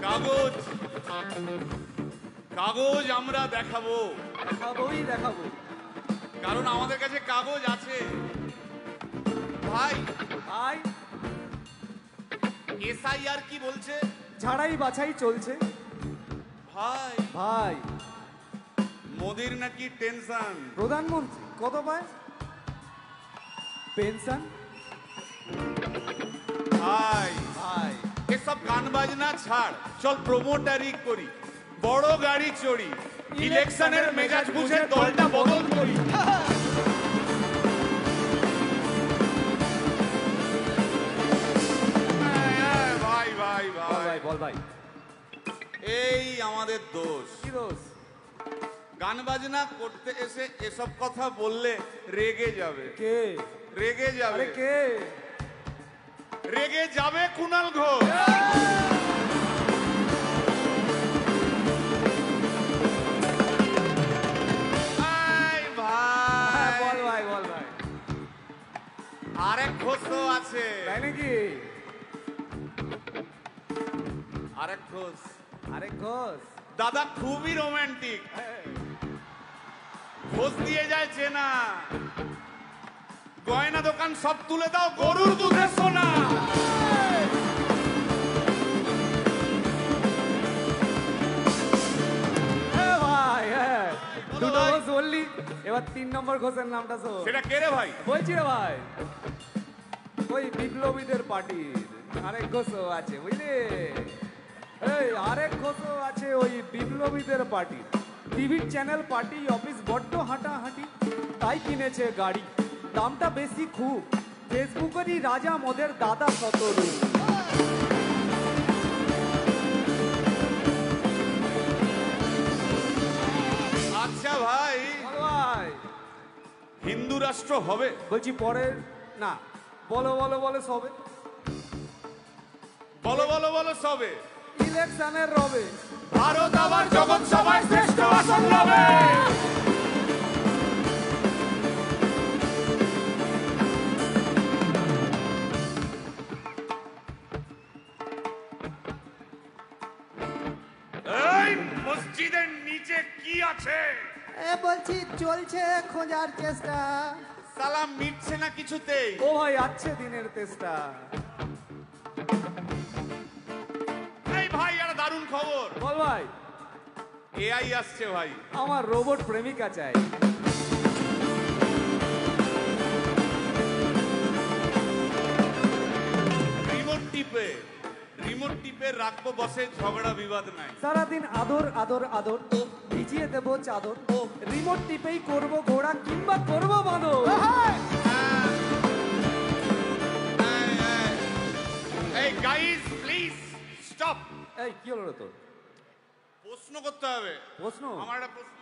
কাগজ কাগজ আমরা দেখাবো, দেখাবো, কারণ আমাদের কাছে কাগজ আছে। ভাই ভাই এসআইআর কি বলছে? ঝাড়াই বাছাই চলছে। ভাই ভাই মোদির নাকি টেনশন। প্রধানমন্ত্রী কত পায় পেনশন? ভাই ভাই এসব গান বাজনা ছাড়, চল প্রমোটারি করি, বড় গাড়ি চড়ি, ইলেকশনের মেজাজ বুঝে দলটা বদল করি। ভাই ভাই ভাই বল ভাই, এই আমাদের দোষ। কি দোষ? গান বাজনা করতে এসে এসব কথা বললে রেগে যাবে। কে রেগে যাবে? আরে কে রেগে যাবে? কুণাল ঘোষ। বল ভাই, বল ভাই। আরেক ঘোষ তো আছে। তাই নাকি? আরেক ঘোষ, আরেক ঘোষ দাদা খুবই রোমান্টিক, ঘোষ দিয়ে যায় চেনা, গয়না দোকান সব তুলে দাও, গরুর দুধের সোনা। ভাই দুটো ঘোষ বললি, এবার 3 নম্বর ঘোষের নামটা শোন। সেটা কে রে ভাই? বলছি রে ভাই, ওই বিপ্লবীদের পার্টির আরেক ঘোষও আছে বুঝলি। এই আরেক ঘোষও আছে ওই বিপ্লবীদের পার্টি। টিভির চ্যানেল পার্টি অফিস বড্ড হাঁটাহাঁটি, তাই কিনেছে গাড়ি, দামটা বেশি খুব, ফেসবুকেরই রাজা মদের দাদা শতরূপ। আচ্ছা ভাই, ভাই হিন্দু রাষ্ট্র হবে? বলছি পরের না, বলো বলো বলো সবে, বলো বলো বলো সবে, ইলেকশনের রবে ভারত আবার জগৎ সভায় শ্রেষ্ঠ আসন লবে। এই মসজিদের নিচে কি আছে? বলছি চলছে খোঁজার চেষ্টা। সালাম মিটছে না কিছুতেই। ও ভাই আছে দিনের চেষ্টা। এই ভাই আর দারুণ খবর। বল ভাই। এআই আসছে ভাই। আমার রোবট প্রেমিকা চাই। রিমোট টিপে রাখবো বসে, ঝগড়া বিবাদ নাই। সারাদিন আদর আদর আদর, ভিজিয়ে দেবো চাদর, রিমোট টিপেই করবো ঘোড়া কিংবা করবো বাঁদর। এই গাইস প্লিজ স্টপ। এই কি হলো রে তোর? প্রশ্ন করতে হবে। প্রশ্ন? আমার একটা প্রশ্ন।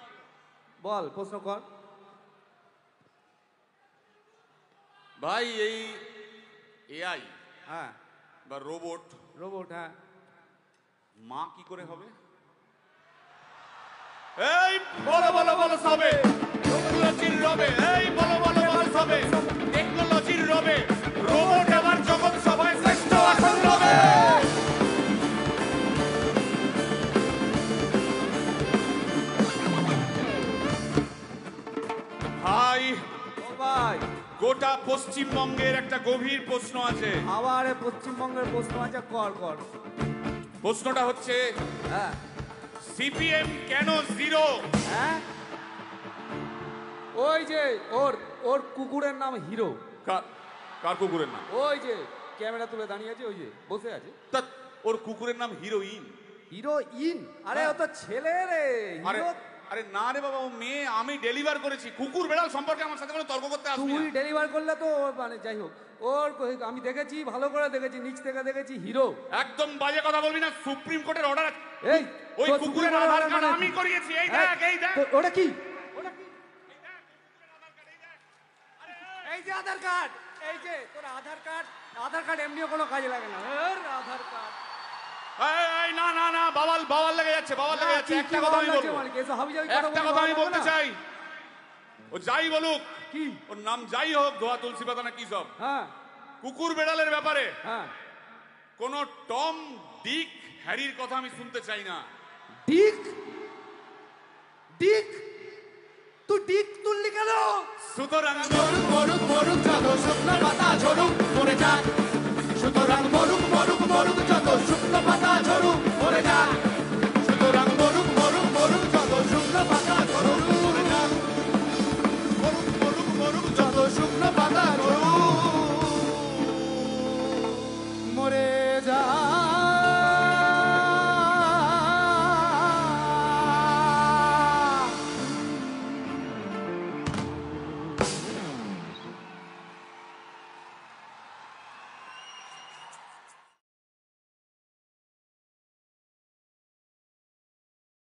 বল প্রশ্ন কর ভাই। এই এআই হ্যাঁ বা রোবট, রোবট হ্যাঁ, মা কি করে হবে? এই বলো বলো বলো সবে, টেকনোলজির রবে। এই বলো বলো বলো সবে, টেকনোলজির রবে, রোবট আবার জগৎ সভায় শ্রেষ্ঠ আসন লবে। ভাই ভাই গোটা পশ্চিমবঙ্গের একটা গভীর প্রশ্ন আছে। আবার পশ্চিমবঙ্গের প্রশ্ন আছে, কর কর। প্রশ্নটা হচ্ছে, হ্যাঁ সিপিএম কেন জিরো? হ্যাঁ ওই যে ওর ওর কুকুরের নাম হিরো। কার কুকুরের নাম? ওই যে ক্যামেরা তুলে দাঁড়িয়ে আছে, ওই যে বসে আছে। তা ওর কুকুরের নাম হিরোইন। হিরোইন? আরে ও তো ছেলে রে। হিরো? আরে না রে বাবা, ও মেয়ে। আমি ডেলিভার করেছি। কুকুর বেড়াল সম্পর্কে আমার সাথে কোনো তর্ক করতে আসবি না। তুই ডেলিভার করলে তো মানে যাই হোক, ওর আমি দেখেছি, ভালো করে দেখেছি, নিচ থেকে দেখেছি, হিরো। একদম বাজে কথা বলবি না, সুপ্রিম কোর্টের অর্ডার আছে। এই ওই কুকুরের আধার কার্ড আমি করিয়েছি। এই দেখ, এই দেখ। ওটা কি? এই যে আধার কার্ড, এই যে তোর আধার কার্ড। আধার কার্ড এমনিও কোনো কাজে লাগে না। আধার কার্ড। এই না না না, বাবাল বাবাল লেগে যাচ্ছে, বাবাল লেগে যাচ্ছে। একটা কথা আমি বলবো, একটা কথা আমি বলতে চাই। ও যাই বলুক, কি ওর নাম যাই হোক, ধোয়া তুলসী পাতা না কি সব, হ্যাঁ কুকুর বেড়ালের ব্যাপারে হ্যাঁ কোনো টম ডিক হ্যারির কথা আমি শুনতে চাই না। ডিক ডিক তুই ডিক তুললি কেন? সুতরাং মরুক মরুক মরুক যত শুকনো পাতা ঝরুক মরে যাক, সুতরাং মরুক মরুক মরুক যত শুকনো